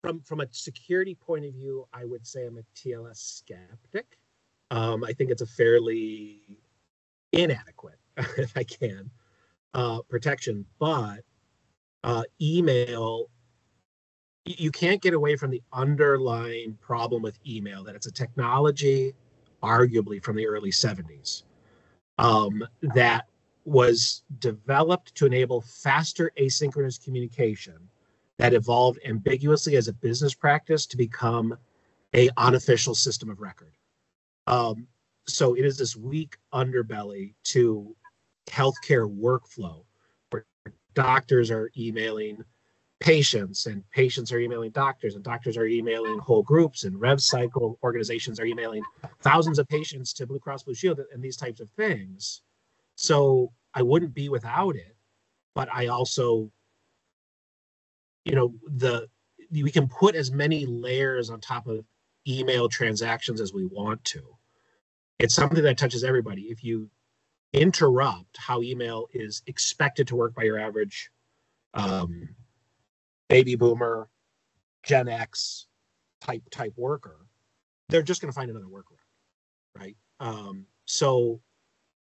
From a security point of view, I would say I'm a TLS skeptic. I think it's a fairly inadequate, if I can, protection. But email, you can't get away from the underlying problem with email, that it's a technology, arguably from the early 70s, that was developed to enable faster asynchronous communication that evolved ambiguously as a business practice to become a unofficial system of record. So it is this weak underbelly to healthcare workflow where doctors are emailing patients and patients are emailing doctors and doctors are emailing whole groups and rev cycle organizations are emailing thousands of patients to Blue Cross Blue Shield and these types of things. So I wouldn't be without it, but I also, we can put as many layers on top of email transactions as we want to. It's something that touches everybody. If you interrupt how email is expected to work by your average baby boomer, Gen X type worker, they're just going to find another workaround, right? So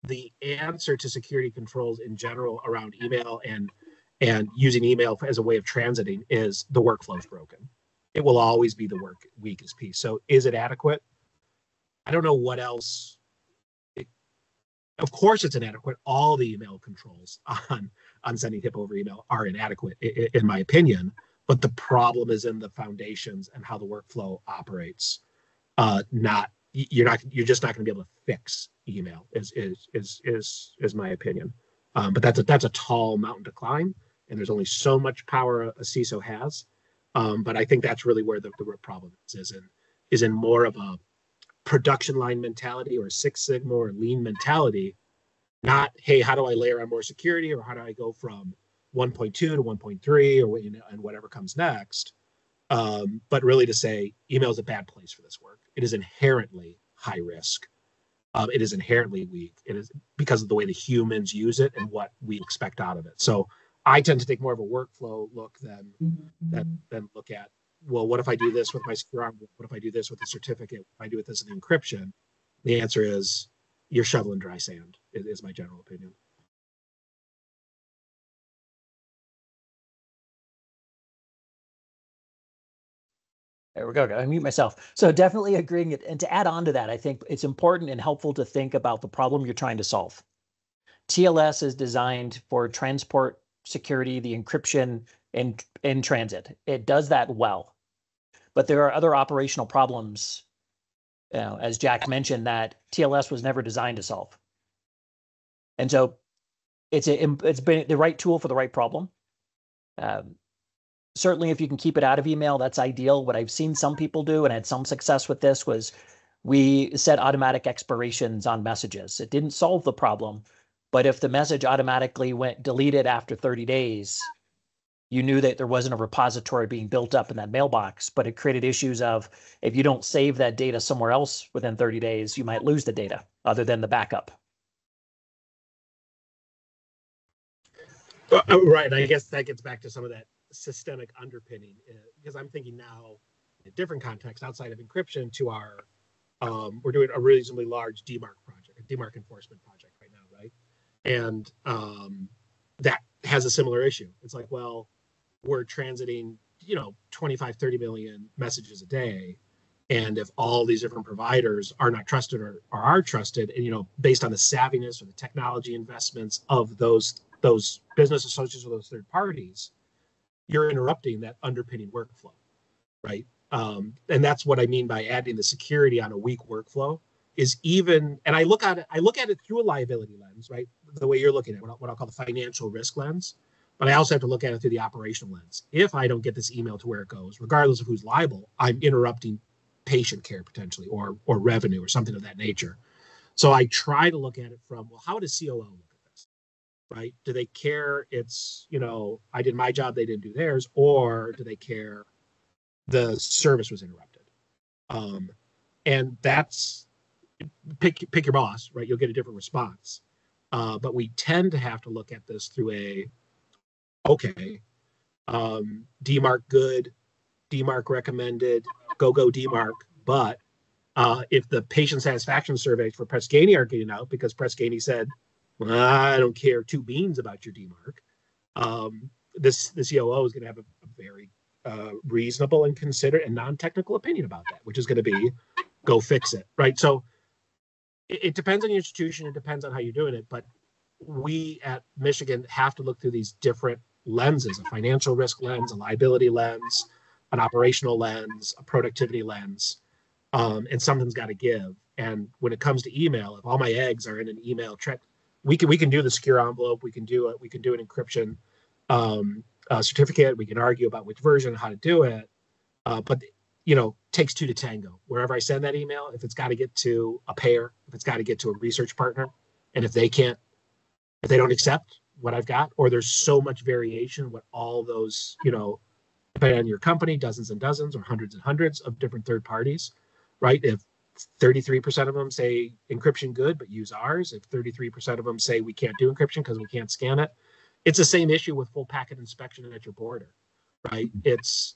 the answer to security controls in general around email and using email as a way of transiting is the workflow is broken. It will always be the weakest piece. So is it adequate? I don't know what else. Of course it's inadequate. All the email controls on sending HIPAA over email are inadequate, in my opinion. But the problem is in the foundations and how the workflow operates. You're just not going to be able to fix email. Is my opinion. But that's a tall mountain to climb, and there's only so much power a CISO has. But I think that's really where the real problem is in more of a production line mentality or Six Sigma or lean mentality, not, hey, how do I layer on more security or how do I go from 1.2 to 1.3 or and whatever comes next, but really to say email is a bad place for this work. It is inherently high risk. It is inherently weak. It is because of the way the humans use it and what we expect out of it. So I tend to take more of a workflow look than look at, well, what if I do this with my secure envelope? What if I do this with the certificate? If I do this with encryption? The answer is you're shoveling dry sand, is my general opinion. There we go. I mute myself. So definitely agreeing. And to add on to that, I think it's important and helpful to think about the problem you're trying to solve. TLS is designed for transport security, the encryption in transit. It does that well. But there are other operational problems, as Jack mentioned, that TLS was never designed to solve. And so it's been the right tool for the right problem. Certainly, if you can keep it out of email, that's ideal. What I've seen some people do, and had some success with this, was we set automatic expirations on messages. It didn't solve the problem, but if the message automatically went deleted after 30 days, you knew that there wasn't a repository being built up in that mailbox, but it created issues of if you don't save that data somewhere else within 30 days, you might lose the data other than the backup. Right. And I guess that gets back to some of that systemic underpinning, because I'm thinking now in a different context outside of encryption to our, we're doing a reasonably large DMARC project, a DMARC enforcement project right now, right? And that has a similar issue. It's like, well, we're transiting, 25, 30 million messages a day. And if all these different providers are not trusted or are trusted, and, based on the savviness or the technology investments of those business associates or those third parties, you're interrupting that underpinning workflow, right? And that's what I mean by adding the security on a weak workflow is even, and I look at it through a liability lens, right? The way you're looking at it, what I'll call the financial risk lens, but I also have to look at it through the operational lens. If I don't get this email to where it goes, regardless of who's liable, I'm interrupting patient care potentially or revenue or something of that nature. So I try to look at it from, well, how does COO look at this, right? Do they care it's, I did my job, they didn't do theirs, or do they care the service was interrupted? And that's, pick your boss, right? You'll get a different response. But we tend to have to look at this through DMARC good, DMARC recommended, go DMARC. But if the patient satisfaction surveys for Press Ganey are getting out because Press Ganey said, well, I don't care two beans about your DMARC, this COO is going to have a very reasonable and considerate and non-technical opinion about that, which is going to be go fix it, right? So it depends on the institution. It depends on how you're doing it. But we at Michigan have to look through these different lenses: a financial risk lens, a liability lens, an operational lens, a productivity lens, and something's got to give. And when it comes to email, if all my eggs are in an email track, we can do the secure envelope. We can do it. We can do an encryption certificate. We can argue about which version, how to do it. But takes two to tango. Wherever I send that email, if it's got to get to a payer, if it's got to get to a research partner, and if they don't accept what I've got, or there's so much variation, what all those, depending on your company, dozens and dozens or hundreds and hundreds of different third parties, right? If 33% of them say encryption good, but use ours, if 33% of them say we can't do encryption because we can't scan it, it's the same issue with full packet inspection at your border, right? It's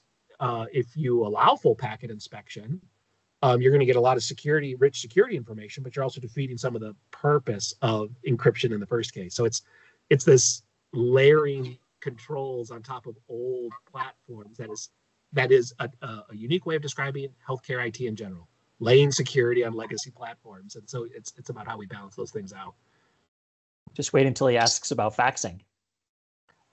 if you allow full packet inspection, you're going to get a lot of rich security information, but you're also defeating some of the purpose of encryption in the first case. So it's this layering controls on top of old platforms that is a unique way of describing healthcare IT in general, laying security on legacy platforms. And so it's about how we balance those things out. Just wait until he asks about faxing.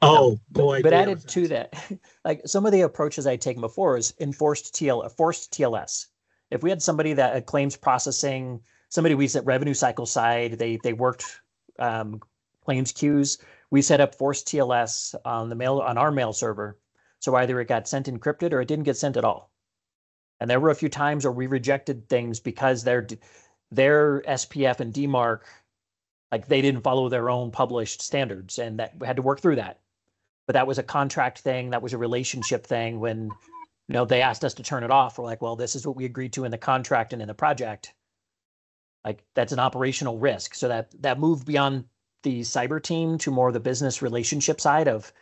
Oh boy! But added to that, like some of the approaches I take before is forced TLS. If we had somebody that claims processing, somebody we set revenue cycle side, they worked claims queues. We set up forced TLS on our mail server, so either it got sent encrypted or it didn't get sent at all. And there were a few times where we rejected things because their SPF and DMARC, like they didn't follow their own published standards, and that we had to work through that. But that was a contract thing. That was a relationship thing. When they asked us to turn it off, we're like, well, this is what we agreed to in the contract and in the project. Like that's an operational risk. So that moved beyond the cyber team to more the business relationship side of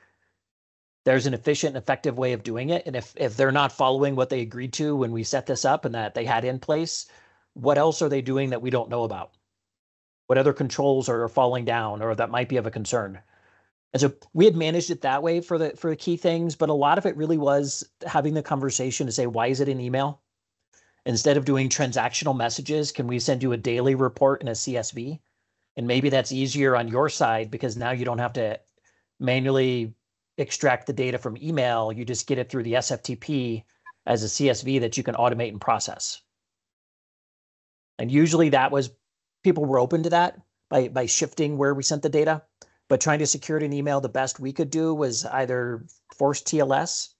there's an efficient and effective way of doing it. And if they're not following what they agreed to when we set this up and that they had in place, what else are they doing that we don't know about? What other controls are falling down or that might be of a concern? And so we had managed it that way for the key things, but a lot of it really was having the conversation to say, why is it in email? Instead of doing transactional messages, can we send you a daily report in a CSV? And maybe that's easier on your side because now you don't have to manually extract the data from email. You just get it through the SFTP as a CSV that you can automate and process. And usually people were open to that by shifting where we sent the data. But trying to secure it in email, the best we could do was either force TLS,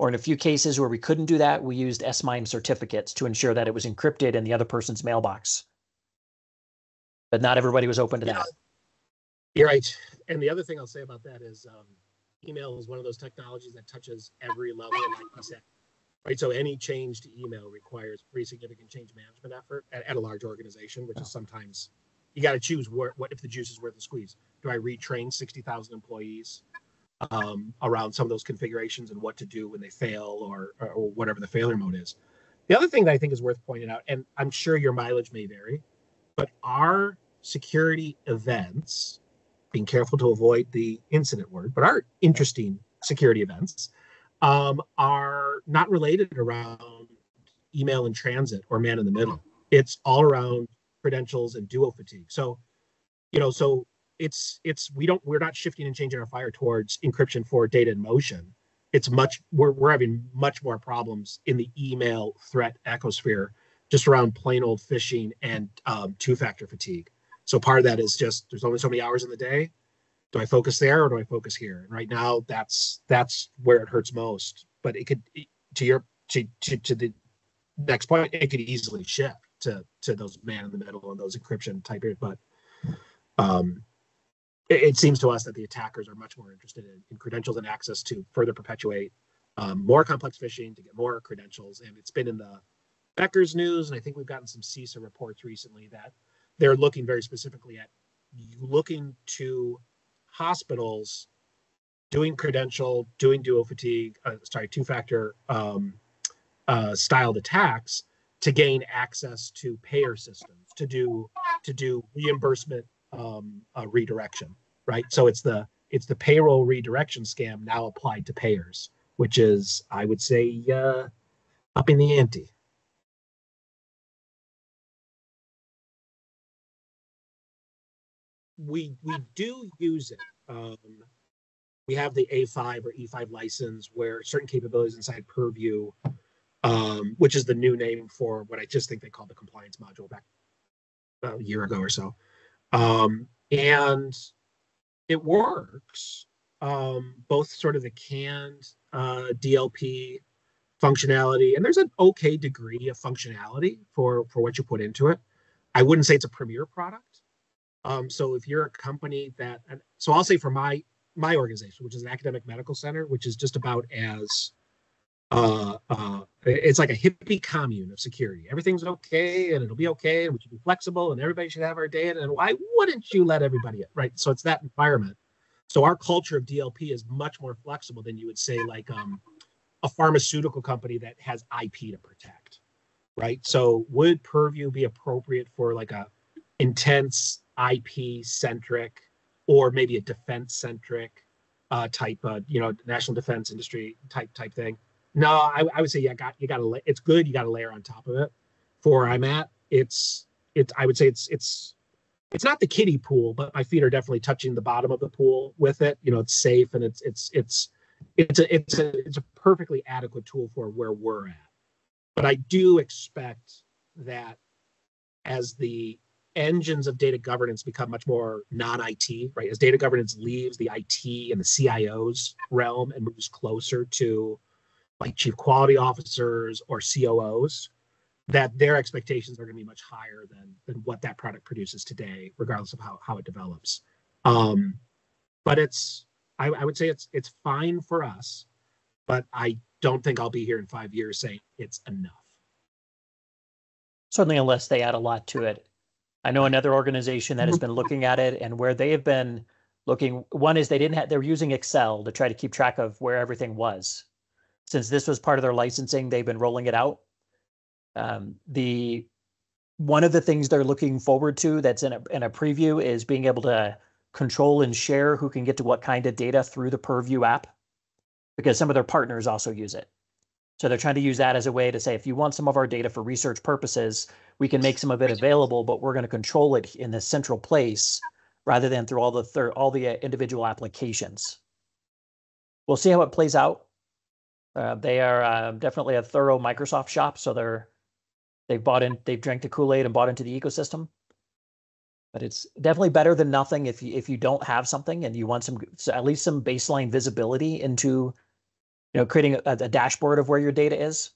or in a few cases where we couldn't do that, we used S-MIME certificates to ensure that it was encrypted in the other person's mailbox. But not everybody was open to that. You're right. And the other thing I'll say about that is email is one of those technologies that touches every level of IPsec, right? So any change to email requires pretty significant change management effort at a large organization, which is sometimes you got to choose what if the juice is worth the squeeze. Do I retrain 60,000 employees around some of those configurations and what to do when they fail or whatever the failure mode is? The other thing that I think is worth pointing out, and I'm sure your mileage may vary, but our security events, being careful to avoid the incident word, but our interesting security events are not related around email in transit or man in the middle. It's all around credentials and duo fatigue. So, we're not shifting and changing our fire towards encryption for data in motion. We're having much more problems in the email threat ecosphere just around plain old phishing and two-factor fatigue. So part of that is just there's only so many hours in the day. Do I focus there or do I focus here? And right now that's where it hurts most. But it could to the next point, it could easily shift to those man in the middle and those encryption type areas. But it seems to us that the attackers are much more interested in credentials and access to further perpetuate more complex phishing to get more credentials. And it's been in the Becker's news, and I think we've gotten some CISA reports recently that they're looking very specifically at looking to hospitals doing credential, doing duo fatigue, two-factor styled attacks to gain access to payer systems to do reimbursement redirection, right? So it's the payroll redirection scam now applied to payers, which is, I would say, up in the ante. We do use it. We have the A5 or E5 license where certain capabilities inside Purview, which is the new name for what I just think they called the compliance module back a year ago or so. And it works, both sort of the canned DLP functionality, and there's an okay degree of functionality for what you put into it. I wouldn't say it's a premier product. So if you're a company that, so I'll say for my organization, which is an academic medical center, which is just about as it's like a hippie commune of security. Everything's okay, and it'll be okay, and we should be flexible, and everybody should have our data. And why wouldn't you let everybody in, right? So it's that environment. So our culture of DLP is much more flexible than you would say like a pharmaceutical company that has IP to protect, right? So would Purview be appropriate for like a intense IP centric or maybe a defense centric type, national defense industry type thing? No, I would say you got to. It's good. You got to layer on top of it. For where I'm at, I would say it's not the kiddie pool, but my feet are definitely touching the bottom of the pool with it. It's safe and it's a perfectly adequate tool for where we're at. But I do expect that as the engines of data governance become much more non-IT, right? As data governance leaves the IT and the CIO's realm and moves closer to like chief quality officers or COOs, that their expectations are going to be much higher than what that product produces today, regardless of how it develops. But I would say it's fine for us, but I don't think I'll be here in 5 years saying it's enough. Certainly, unless they add a lot to it. I know another organization that has been looking at it, and where they have been looking, one is they were using Excel to try to keep track of where everything was. Since this was part of their licensing, they've been rolling it out. One of the things they're looking forward to that's in a preview is being able to control and share who can get to what kind of data through the Purview app, because some of their partners also use it. So they're trying to use that as a way to say, if you want some of our data for research purposes, we can make some of it available, but we're going to control it in this central place rather than through all the individual applications. We'll see how it plays out. They are definitely a thorough Microsoft shop, so they've drank the Kool-Aid and bought into the ecosystem. But it's definitely better than nothing if you don't have something and you want at least some baseline visibility into, creating a dashboard of where your data is.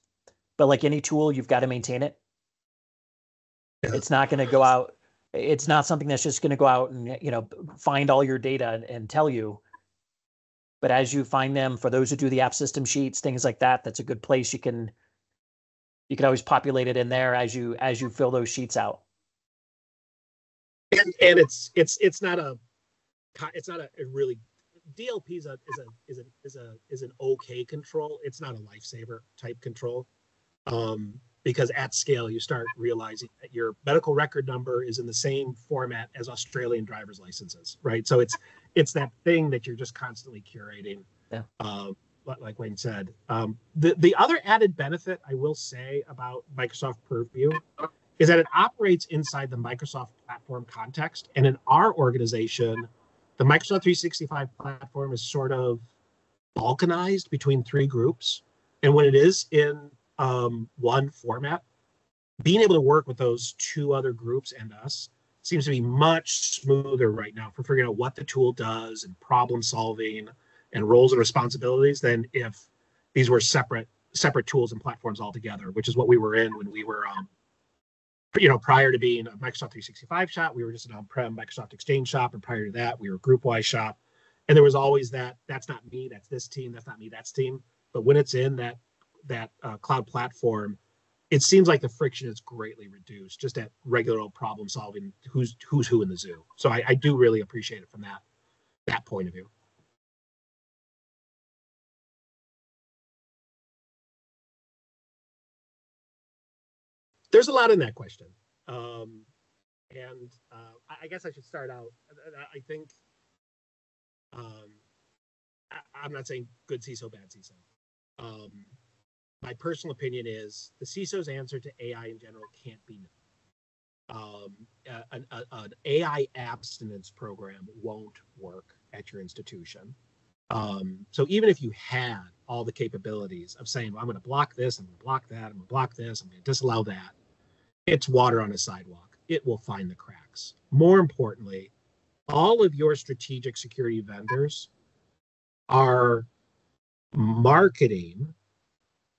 But like any tool, you've got to maintain it. Yeah. It's not going to go out. It's not something that's just going to go out and find all your data and tell you. But as you find them, for those who do the app system sheets, things like that, that's a good place. You can always populate it in there as you fill those sheets out. And it's not a really, DLP is an okay control. It's not a lifesaver type control, because at scale you start realizing that your medical record number is in the same format as Australian driver's licenses, right? So it's that thing that you're just constantly curating. Yeah. Like Wayne said, the other added benefit I will say about Microsoft Purview is that it operates inside the Microsoft platform context. And in our organization, the Microsoft 365 platform is sort of balkanized between three groups. And when it is in one format, being able to work with those two other groups and us seems to be much smoother right now for figuring out what the tool does and problem solving and roles and responsibilities than if these were separate tools and platforms altogether, which is what we were in when we were prior to being a Microsoft 365 shop. We were just an on-prem Microsoft Exchange shop, and prior to that we were a group-wise shop, and there was always that's not me, that's this team, that's not me, that's team. But when it's in that cloud platform, it seems like the friction is greatly reduced just at regular old problem solving, who's who in the zoo. So I do really appreciate it from that point of view. There's a lot in that question. And I guess I should start out. I think I'm not saying good CISO, bad CISO. Um, my personal opinion is the CISO's answer to AI in general can't be no. An AI abstinence program won't work at your institution. So even if you had all the capabilities of saying, well, I'm going to block this, I'm going to block that, I'm going to block this, I'm going to disallow that, it's water on a sidewalk. It will find the cracks. More importantly, all of your strategic security vendors are marketing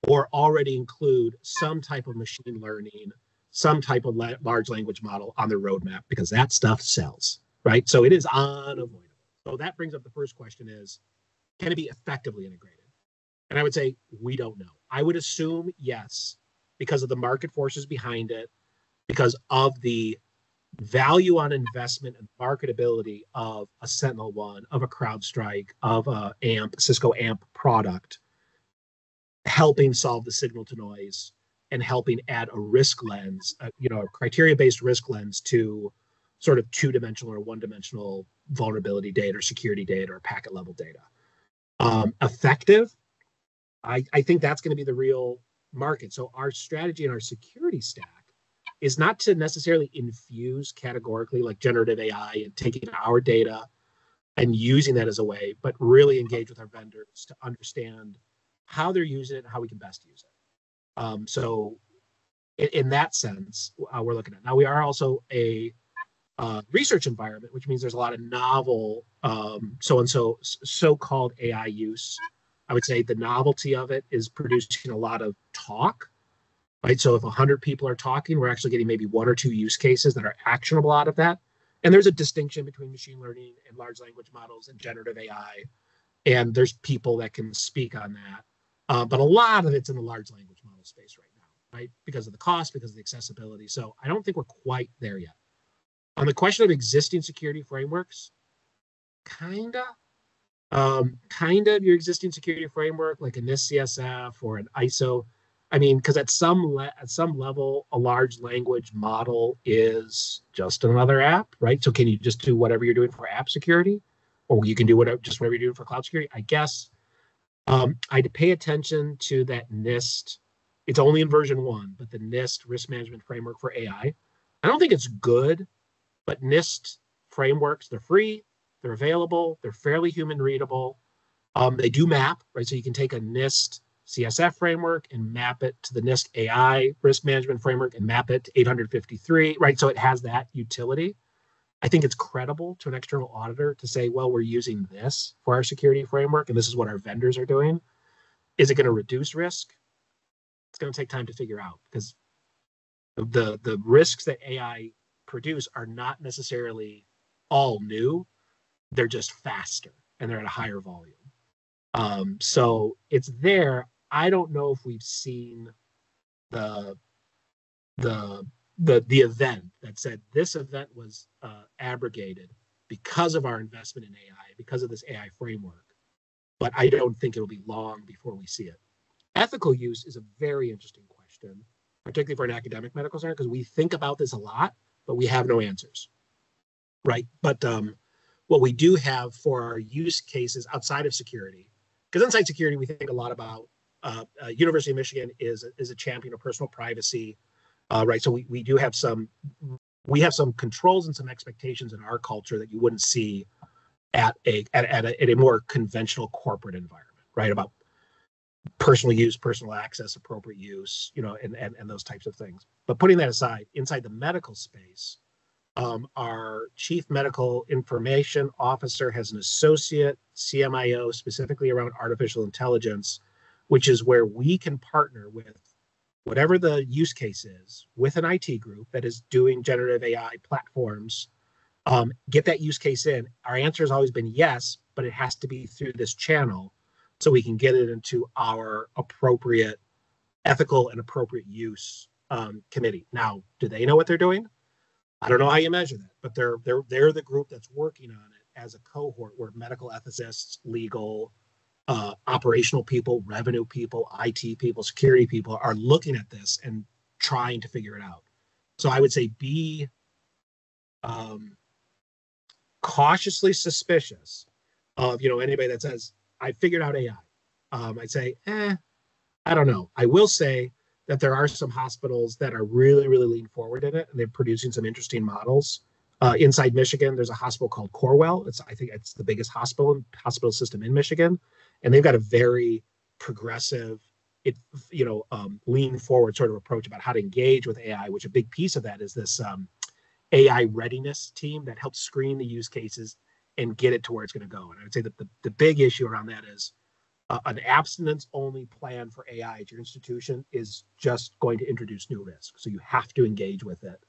or already include some type of machine learning, some type of large language model on their roadmap because that stuff sells, right? So it is unavoidable. So that brings up the first question is, can it be effectively integrated? And I would say, we don't know. I would assume yes, because of the market forces behind it, because of the value on investment and marketability of a SentinelOne, of a CrowdStrike, of a Cisco AMP product, helping solve the signal to noise and helping add a risk lens, a criteria-based risk lens to sort of two-dimensional or one-dimensional vulnerability data or security data or packet level data. Effective, I think that's going to be the real market. So our strategy and our security stack is not to necessarily infuse categorically like generative AI and taking our data and using that as a way, but really engage with our vendors to understand how they're using it and how we can best use it. So in that sense, we're looking at. Now, we are also a research environment, which means there's a lot of novel so-called AI use. I would say the novelty of it is producing a lot of talk, right? So if 100 people are talking, we're actually getting maybe one or two use cases that are actionable out of that. And there's a distinction between machine learning and large language models and generative AI. And there's people that can speak on that. But a lot of it's in the large language model space right now, right? Because of the cost, because of the accessibility. So I don't think we're quite there yet. On the question of existing security frameworks, kind of your existing security framework, like a NIST CSF or an ISO. I mean, because at some level, a large language model is just another app, right? So can you just do whatever you're doing for app security, or you can do whatever you're doing for cloud security? I guess I'd pay attention to that NIST. It's only in version 1, but the NIST risk management framework for AI. I don't think it's good, but NIST frameworks, they're free, they're available, they're fairly human readable. They do map, right? So you can take a NIST CSF framework and map it to the NIST AI risk management framework and map it to 853, right? So it has that utility. I think it's credible to an external auditor to say, well, we're using this for our security framework, and this is what our vendors are doing. Is it going to reduce risk? It's going to take time to figure out because the risks that AI produce are not necessarily all new. They're just faster and they're at a higher volume. So it's there. I don't know if we've seen the event that said this event was abrogated because of our investment in AI, because of this AI framework. But I don't think it'll be long before we see it. Ethical use is a very interesting question, particularly for an academic medical center, because we think about this a lot, but we have no answers, right? But what we do have for our use cases outside of security, because inside security, we think a lot about University of Michigan is a champion of personal privacy, right? So we do have some controls and some expectations in our culture that you wouldn't see at a more conventional corporate environment, right? About personal use, personal access, appropriate use, and those types of things. But putting that aside, inside the medical space, our chief medical information officer has an associate CMIO specifically around artificial intelligence, which is where we can partner with whatever the use case is with an IT group that is doing generative AI platforms, get that use case in. Our answer has always been yes, but it has to be through this channel so we can get it into our appropriate ethical and appropriate use committee. Now, do they know what they're doing? I don't know how you measure that, but they're the group that's working on it as a cohort where medical ethicists, legal, operational people, revenue people, IT people, security people are looking at this and trying to figure it out. So I would say be cautiously suspicious of anybody that says I figured out AI. I'd say, I don't know. I will say that there are some hospitals that are really, really lean forward in it, and they're producing some interesting models. Inside Michigan, there's a hospital called Corewell. I think it's the biggest hospital system in Michigan, and they've got a very progressive, lean forward sort of approach about how to engage with AI. Which a big piece of that is this AI readiness team that helps screen the use cases and get it to where it's going to go. And I would say that the big issue around that is an abstinence-only plan for AI at your institution is just going to introduce new risk. So you have to engage with it.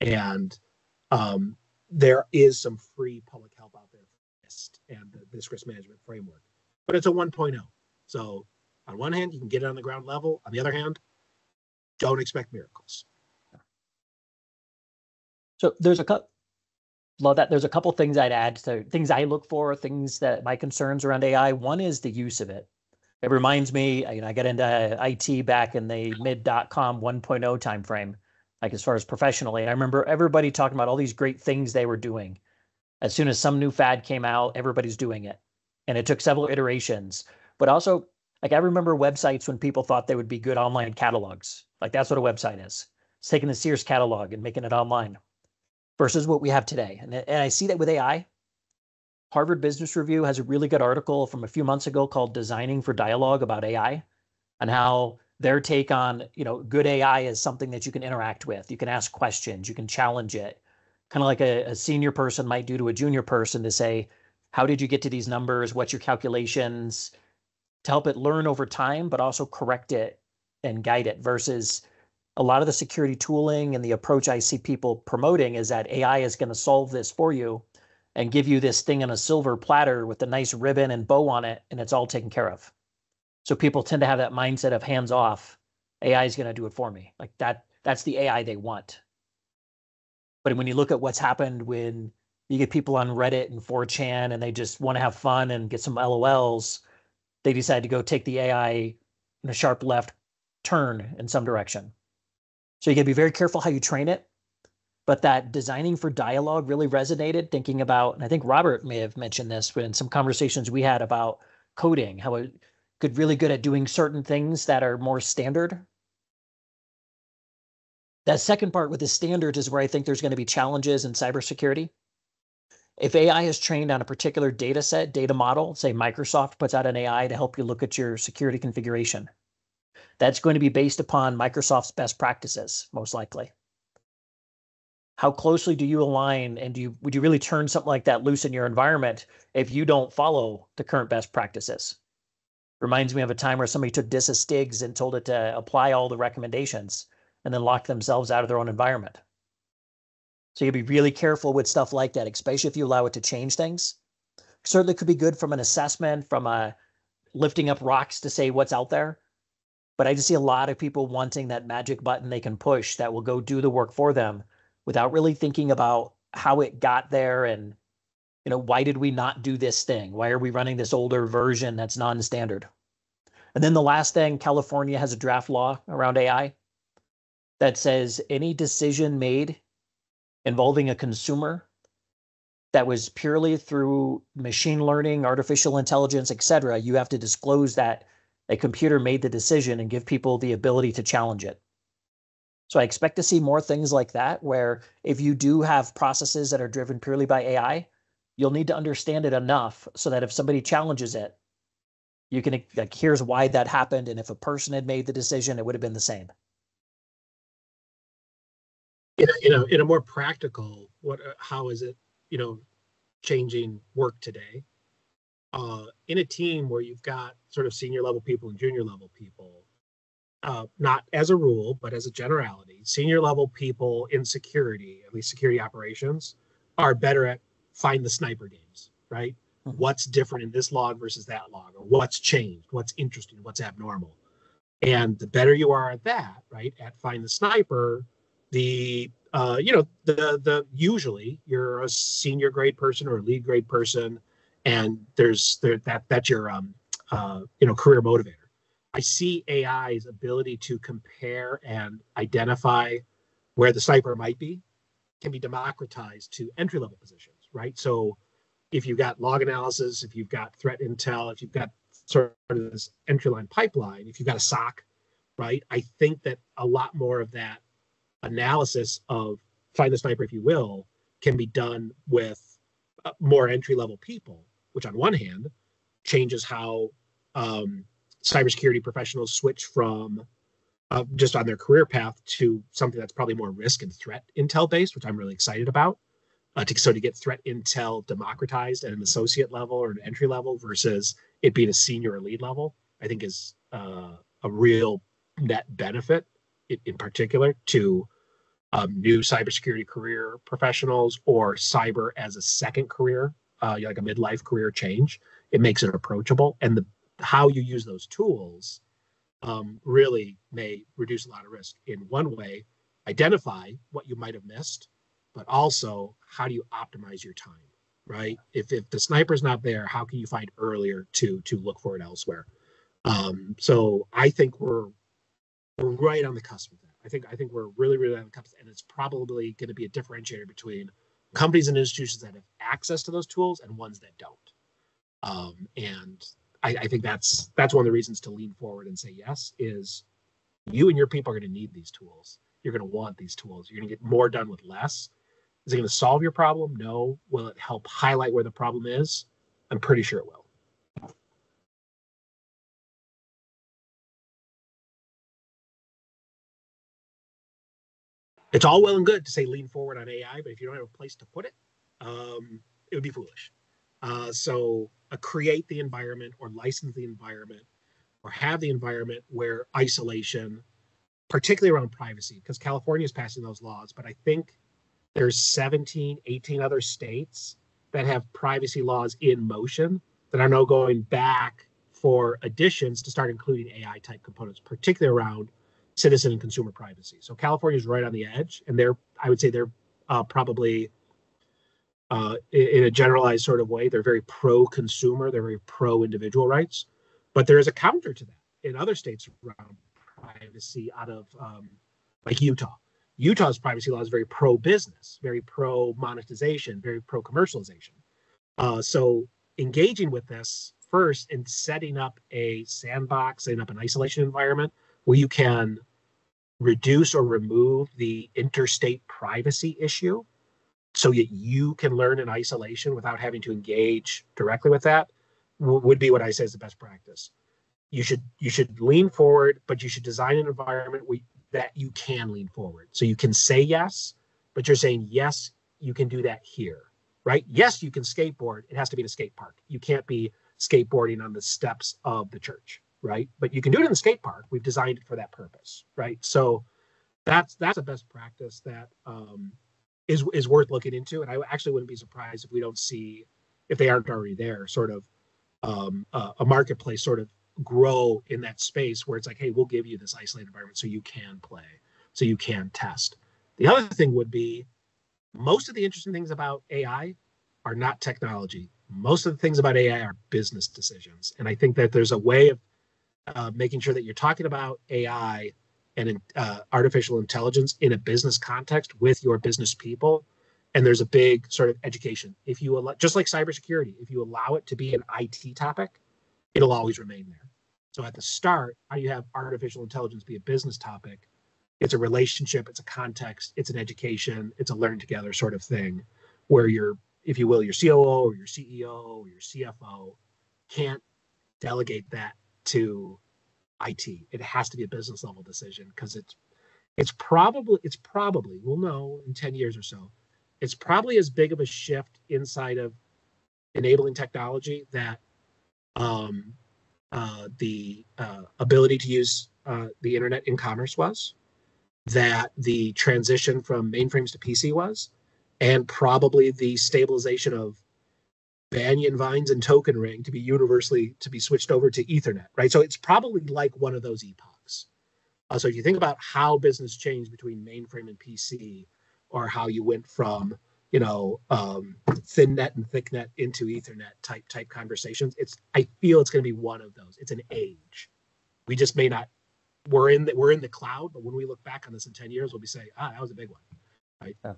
And there is some free public help out there for NIST and this risk management framework, but it's a 1.0. So on one hand, you can get it on the ground level. On the other hand, don't expect miracles. So there's a couple. Love that. There's a couple things I'd add to things I look for, things that my concerns around AI. One is the use of it. It reminds me, I got into IT back in the mid.com 1.0 timeframe, like as far as professionally. I remember everybody talking about all these great things they were doing. As soon as some new fad came out, everybody's doing it. And it took several iterations. But also, like I remember websites when people thought they would be good online catalogs. Like that's what a website is. It's taking the Sears catalog and making it online. Versus what we have today. And I see that with AI. Harvard Business Review has a really good article from a few months ago called Designing for Dialogue about AI and how their take on, good AI is something that you can interact with. You can ask questions, you can challenge it. Kind of like a senior person might do to a junior person to say, how did you get to these numbers? What's your calculations? To help it learn over time, but also correct it and guide it versus a lot of the security tooling and the approach I see people promoting is that AI is going to solve this for you and give you this thing on a silver platter with a nice ribbon and bow on it, and it's all taken care of. So people tend to have that mindset of hands off. AI is going to do it for me. Like that's the AI they want. But when you look at what's happened when you get people on Reddit and 4chan and they just want to have fun and get some LOLs, they decide to go take the AI in a sharp left turn in some direction. So you got to be very careful how you train it. But that designing for dialogue really resonated, thinking about, and I think Robert may have mentioned this in some conversations we had about coding, how it could really good at doing certain things that are more standard. That second part with the standards is where I think there's going to be challenges in cybersecurity. If AI is trained on a particular data set, data model, say Microsoft puts out an AI to help you look at your security configuration, that's going to be based upon Microsoft's best practices, most likely. How closely do you align and would you really turn something like that loose in your environment if you don't follow the current best practices? Reminds me of a time where somebody took Disastigs and told it to apply all the recommendations and then locked themselves out of their own environment. So you be really careful with stuff like that, especially if you allow it to change things. Certainly could be good from an assessment, from a lifting up rocks to say what's out there. But I just see a lot of people wanting that magic button they can push that will go do the work for them without really thinking about how it got there and, why did we not do this thing? Why are we running this older version that's non-standard? And then the last thing, California has a draft law around AI that says any decision made involving a consumer that was purely through machine learning, artificial intelligence, et cetera, you have to disclose that a computer made the decision and give people the ability to challenge it. So I expect to see more things like that, where if you do have processes that are driven purely by AI, you'll need to understand it enough so that if somebody challenges it, you can, here's why that happened. And if a person had made the decision, it would have been the same. In a more practical, how is it, changing work today? In a team where you've got sort of senior level people and junior level people, not as a rule, but as a generality, senior level people in security, at least security operations, are better at find the sniper games, right? Mm-hmm. What's different in this log versus that log, or what's changed, what's interesting, what's abnormal. And the better you are at that, right, at find the sniper, the usually you're a senior grade person or a lead grade person, and that's your career motivator. I see AI's ability to compare and identify where the sniper might be can be democratized to entry level positions, right? So if you've got log analysis, if you've got threat intel, if you've got sort of this entry line pipeline, if you've got a SOC, right? I think that a lot more of that analysis of find the sniper, if you will, can be done with more entry level people, which on one hand changes how cybersecurity professionals switch from just on their career path to something that's probably more risk and threat intel based, which I'm really excited about. To get threat intel democratized at an associate level or an entry level versus it being a senior or lead level, I think is a real net benefit in particular to new cybersecurity career professionals or cyber as a second career, like a midlife career change. It makes it approachable, and how you use those tools really may reduce a lot of risk. In one way, identify what you might have missed, but also how do you optimize your time, right? If the sniper's not there, how can you find earlier to look for it elsewhere? So I think we're right on the cusp of that. I think we're really, really on the cusp, and it's probably going to be a differentiator between companies and institutions that have access to those tools and ones that don't. And I think that's one of the reasons to lean forward and say yes is you and your people are going to need these tools. You're going to want these tools. You're going to get more done with less. Is it going to solve your problem? No. Will it help highlight where the problem is? I'm pretty sure it will. It's all well and good to say lean forward on AI, but if you don't have a place to put it, it would be foolish. So create the environment or license the environment or have the environment where isolation, particularly around privacy, because California is passing those laws, but I think there's 17, 18 other states that have privacy laws in motion that are now going back for additions to start including AI type components, particularly around citizen and consumer privacy. So California is right on the edge, and I would say they're probably in a generalized sort of way, they're very pro-consumer, they're very pro-individual rights, but there is a counter to that in other states around privacy out of like Utah. Utah's privacy law is very pro-business, very pro-monetization, very pro-commercialization. So engaging with this first and setting up a sandbox, setting up an isolation environment where you can reduce or remove the interstate privacy issue so that you can learn in isolation without having to engage directly with that would be what I say is the best practice. You should lean forward, but you should design an environment that you can lean forward. So you can say yes, but you're saying, yes, you can do that here, right? Yes, you can skateboard. It has to be in a skate park. You can't be skateboarding on the steps of the church, right? But you can do it in the skate park. We've designed it for that purpose, right? So that's a best practice that is worth looking into. And I actually wouldn't be surprised if we don't see, if they aren't already there, sort of a marketplace sort of grow in that space where it's like, hey, we'll give you this isolated environment so you can play, so you can test. The other thing would be most of the interesting things about AI are not technology. Most of the things about AI are business decisions. And I think that there's a way of making sure that you're talking about AI and artificial intelligence in a business context with your business people. And there's a big sort of education. If you allow, just like cybersecurity, if you allow it to be an IT topic, it'll always remain there. So at the start, how do you have artificial intelligence be a business topic? It's a relationship, it's a context, it's an education, it's a learn together sort of thing where your, if you will, your COO or your CEO or your CFO can't delegate that to IT. It has to be a business level decision because it's probably, we'll know in 10 years or so, it's probably as big of a shift inside of enabling technology that the ability to use the internet in commerce was, that the transition from mainframes to PC was, and probably the stabilization of Banyan Vines and Token Ring to be universally to be switched over to Ethernet, right? So it's probably like one of those epochs. So if you think about how business changed between mainframe and PC, or how you went from thin net and thick net into Ethernet type conversations, I feel it's going to be one of those. It's an age. We just may not. We're in the cloud, but when we look back on this in 10 years, we'll be saying, that was a big one, right? Yeah.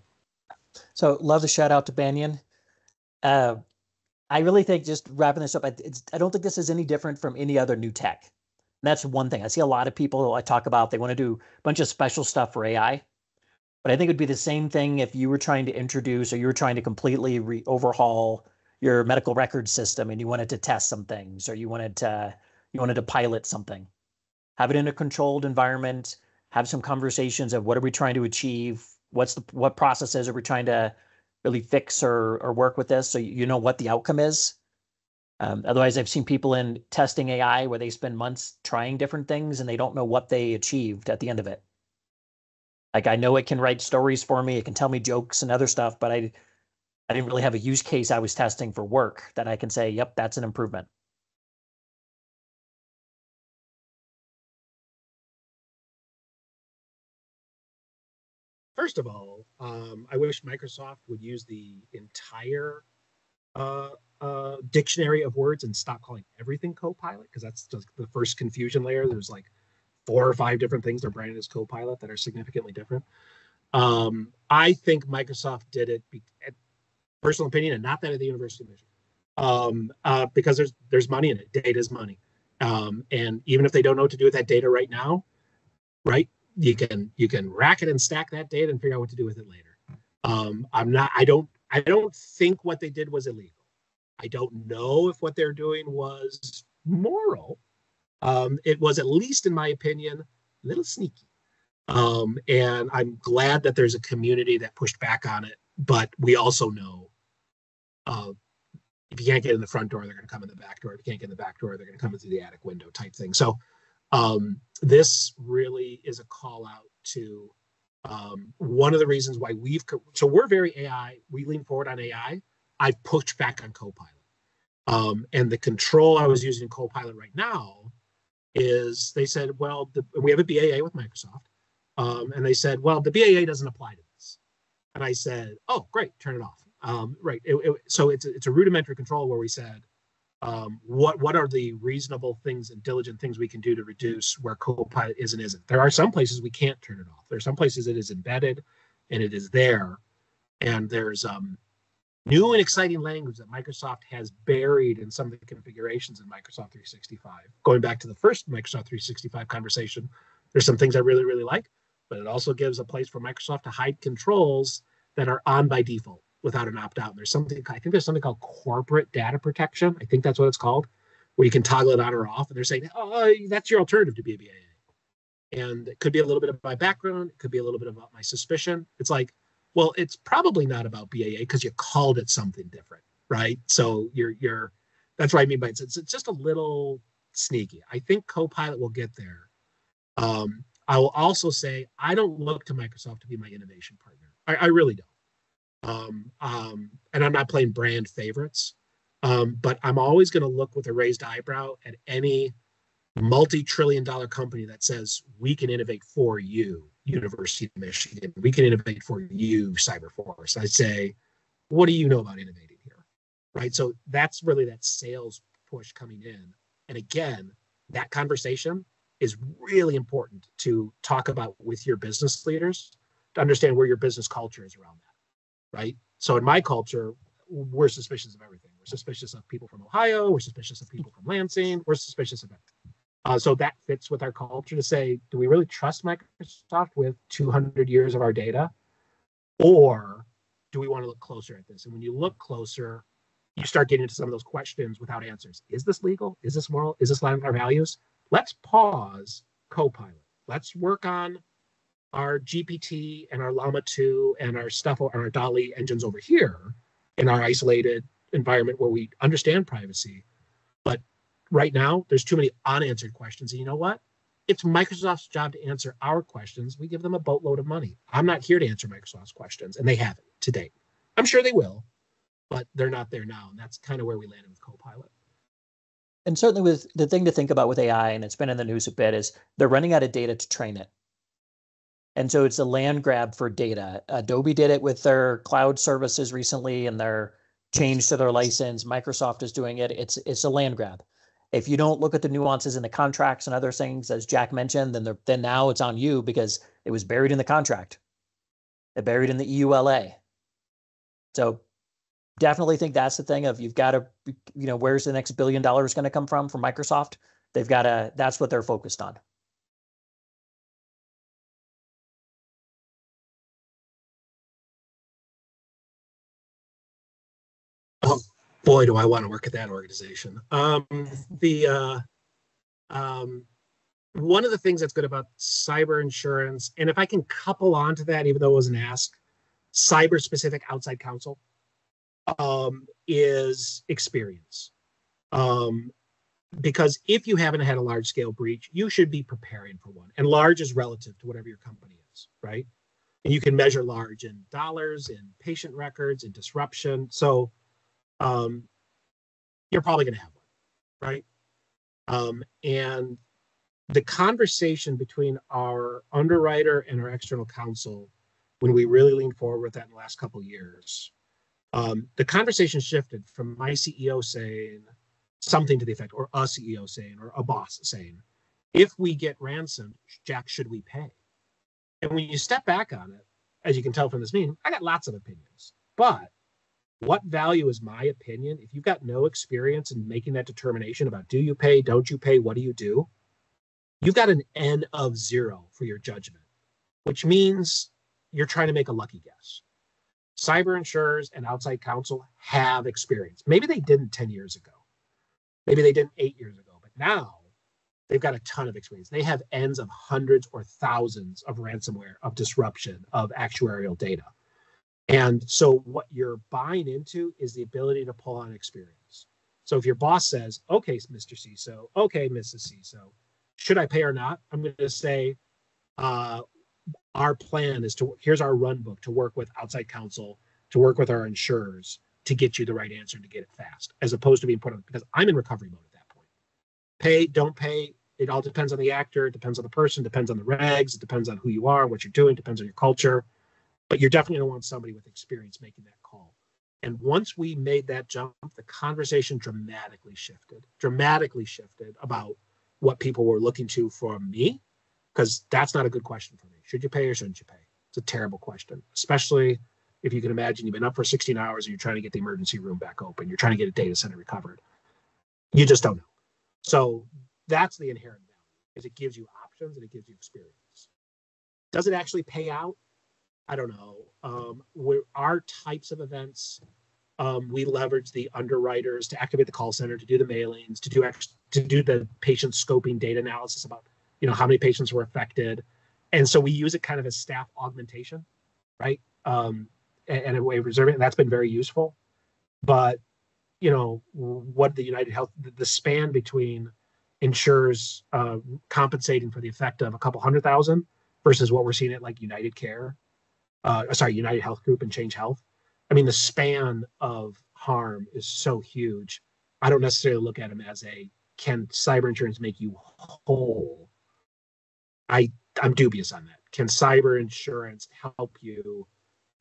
So love the shout out to Banyan. I really think, just wrapping this up, I don't think this is any different from any other new tech. And that's one thing. I see a lot of people I talk about, they want to do a bunch of special stuff for AI. But I think it'd be the same thing if you were trying to introduce, or you were trying to completely overhaul your medical record system, and you wanted to test some things, or you wanted to pilot something. Have it in a controlled environment, have some conversations of what are we trying to achieve, what processes are we trying to really fix or work with this, so you know what the outcome is. Otherwise, I've seen people in testing AI where they spend months trying different things and they don't know what they achieved at the end of it. Like, I know it can write stories for me, it can tell me jokes and other stuff, but I didn't really have a use case I was testing for work that I can say, yep, that's an improvement. First of all, I wish Microsoft would use the entire dictionary of words and stop calling everything Copilot, because that's just the first confusion layer. There's like 4 or 5 different things they're branded as Copilot that are significantly different. I think Microsoft did it, personal opinion, and not that of the University of Michigan, because there's money in it. Data is money, and even if they don't know what to do with that data right now, right? You can rack it and stack that data and figure out what to do with it later. I don't think what they did was illegal. I don't know if what they're doing was moral. It was, at least in my opinion, a little sneaky. And I'm glad that there's a community that pushed back on it. But we also know, if you can't get in the front door, they're going to come in the back door. If you can't get in the back door, they're going to come in through the attic window type thing. So this really is a call out to one of the reasons why we're very AI. We lean forward on AI. I've pushed back on Copilot. And the control I was using in Copilot right now is, they said, well, we have a BAA with Microsoft. And they said, well, the BAA doesn't apply to this. And I said, oh, great, turn it off. Right. So it's a rudimentary control where we said, what are the reasonable things and diligent things we can do to reduce where Copilot is and isn't. There are some places we can't turn it off. There are some places it is embedded and it is there. And there's new and exciting language that Microsoft has buried in some of the configurations in Microsoft 365. Going back to the first Microsoft 365 conversation, there's some things I really, really like, but it also gives a place for Microsoft to hide controls that are on by default without an opt-out. There's something, I think there's something called corporate data protection. I think that's what it's called, where you can toggle it on or off. And they're saying, oh, that's your alternative to be a BAA. And it could be a little bit of my background. It could be a little bit about my suspicion. It's like, well, it's probably not about BAA because you called it something different, right? So that's what I mean by it's just a little sneaky. I think Copilot will get there. I will also say, I don't look to Microsoft to be my innovation partner. I really don't. And I'm not playing brand favorites, but I'm always going to look with a raised eyebrow at any multi-trillion-dollar company that says, we can innovate for you, University of Michigan. We can innovate for you, CyberForce. I say, what do you know about innovating here? Right? So that's really that sales push coming in. And again, that conversation is really important to talk about with your business leaders to understand where your business culture is around that. Right? So in my culture, we're suspicious of everything. We're suspicious of people from Ohio. We're suspicious of people from Lansing. We're suspicious of everything. So that fits with our culture to say, do we really trust Microsoft with 200 years of our data? Or do we want to look closer at this? And when you look closer, you start getting into some of those questions without answers. Is this legal? Is this moral? Is this line with our values? Let's pause Copilot. Let's work on our GPT and our Llama 2 and our stuff, or our DALL-E engines over here in our isolated environment where we understand privacy. But right now, there's too many unanswered questions. And you know what? It's Microsoft's job to answer our questions. We give them a boatload of money. I'm not here to answer Microsoft's questions, and they haven't to date. I'm sure they will, but they're not there now. And that's kind of where we landed with Copilot. And certainly with the thing to think about with AI, and it's been in the news a bit, is they're running out of data to train it. And so it's a land grab for data. Adobe did it with their cloud services recently and their change to their license. Microsoft is doing it. It's a land grab. If you don't look at the nuances in the contracts and other things, as Jack mentioned, then now it's on you because it was buried in the contract. It buried in the EULA. So definitely think that's the thing of you've got to, where's the next $1 billion going to come from Microsoft? They've got to, that's what they're focused on. Oh boy, do I want to work at that organization. One of the things that's good about cyber insurance, and if I can couple onto that, even though it wasn't asked, cyber specific outside counsel, is experience. Because if you haven't had a large scale breach, you should be preparing for one. And large is relative to whatever your company is, right? And you can measure large in dollars, in patient records, in disruption. So you're probably going to have one, right? And the conversation between our underwriter and our external counsel, when we really leaned forward with that in the last couple of years, the conversation shifted from my CEO saying something to the effect, or a CEO saying, or a boss saying, if we get ransomed, Jack, should we pay? And when you step back on it, as you can tell from this meeting, I got lots of opinions. But what value is my opinion if you've got no experience in making that determination about do you pay, don't you pay, what do you do? You've got an N of 0 for your judgment, which means you're trying to make a lucky guess. Cyber insurers and outside counsel have experience. Maybe they didn't 10 years ago. Maybe they didn't 8 years ago, but now they've got a ton of experience. They have N's of hundreds or thousands of ransomware, of disruption, of actuarial data. And so what you're buying into is the ability to pull on experience. So if your boss says, okay, Mr. CISO, okay, Mrs. CISO, should I pay or not? I'm going to say, our plan is here's our run book to work with outside counsel, to work with our insurers to get you the right answer and to get it fast, as opposed to being put on, because I'm in recovery mode at that point. Pay, don't pay, it all depends on the actor, it depends on the person, depends on the regs, it depends on who you are, what you're doing, depends on your culture. But you're definitely going to want somebody with experience making that call. And once we made that jump, the conversation dramatically shifted about what people were looking to from me, because that's not a good question for me. Should you pay or shouldn't you pay? It's a terrible question, especially if you can imagine you've been up for 16 hours and you're trying to get the emergency room back open. You're trying to get a data center recovered. You just don't know. So that's the inherent value, is it gives you options and it gives you experience. Does it actually pay out? I don't know. Our types of events, we leverage the underwriters to activate the call center, to do the mailings, to do the patient scoping data analysis about how many patients were affected, and so we use it kind of as staff augmentation, right? And a way of reserving, and that's been very useful. But what the United Health, the span between insurers compensating for the effect of a couple 100,000 versus what we're seeing at like United Health Group and Change Health. I mean, the span of harm is so huge. I don't necessarily look at them as can cyber insurance make you whole? I'm dubious on that. Can cyber insurance help you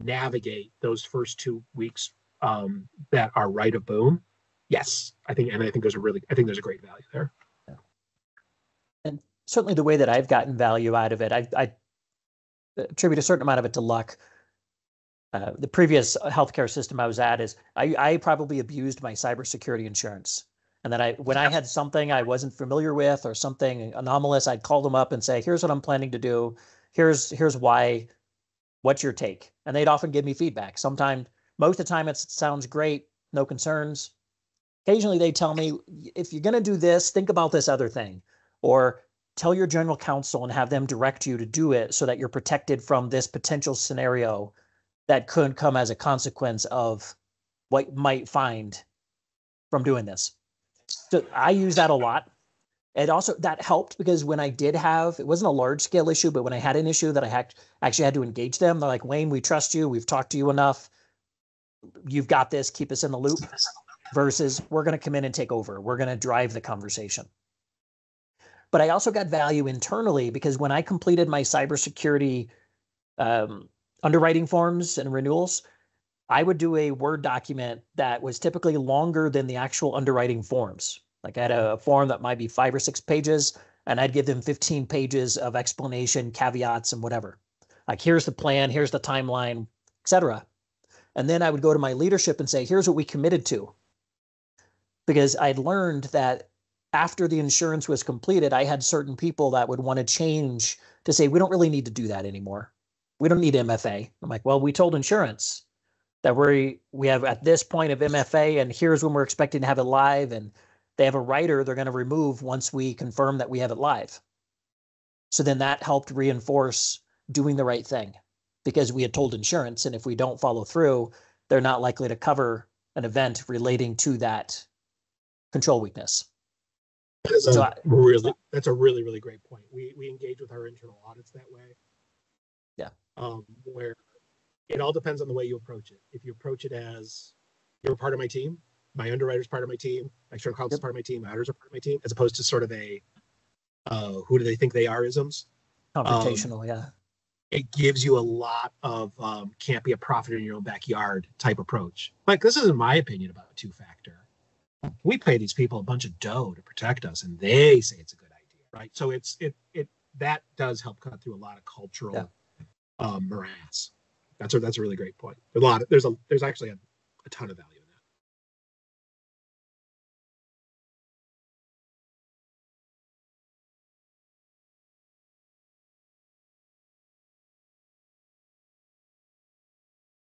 navigate those first 2 weeks that are right of boom? Yes, I think there's a great value there. Yeah. And certainly the way that I've gotten value out of it, I attribute a certain amount of it to luck. The previous healthcare system I was at is I probably abused my cybersecurity insurance. And then when I had something I wasn't familiar with or something anomalous, I'd call them up and say, here's what I'm planning to do. Here's why, what's your take? And they'd often give me feedback. Most of the time it sounds great, no concerns. Occasionally they tell me, if you're going to do this, think about this other thing, or tell your general counsel and have them direct you to do it so that you're protected from this potential scenario that could come as a consequence of what you might find from doing this. So I use that a lot. And also that helped because when I did it wasn't a large scale issue, but when I had an issue that I actually had to engage them, they're like, Wayne, we trust you. We've talked to you enough. You've got this. Keep us in the loop. Versus we're going to come in and take over. We're going to drive the conversation. But I also got value internally because when I completed my cybersecurity underwriting forms and renewals, I would do a Word document that was typically longer than the actual underwriting forms. Like I had a form that might be 5 or 6 pages, and I'd give them 15 pages of explanation, caveats, and whatever. Like, here's the plan, here's the timeline, etc. And then I would go to my leadership and say, here's what we committed to. Because I'd learned that after the insurance was completed, I had certain people that would want to change to say, we don't really need to do that anymore. We don't need MFA. I'm like, well, we told insurance that we have at this point of MFA, and here's when we're expecting to have it live, and they have a writer they're going to remove once we confirm that we have it live. So then that helped reinforce doing the right thing, because we had told insurance, and if we don't follow through, they're not likely to cover an event relating to that control weakness. That's a really, really great point. We engage with our internal audits that way. Yeah. Where it all depends on the way you approach it. If you approach it as you're part of my team, my underwriter's part of my team, my external counsel's part of my team, my auditors are part of my team, as opposed to sort of a who do they think they are isms. Confrontational, yeah. It gives you a lot of can't be a prophet in your own backyard type approach. Like, this isn't my opinion about two-factor. We pay these people a bunch of dough to protect us, and they say it's a good idea, right? So it that does help cut through a lot of cultural morass. That's a really great point. There's actually a ton of value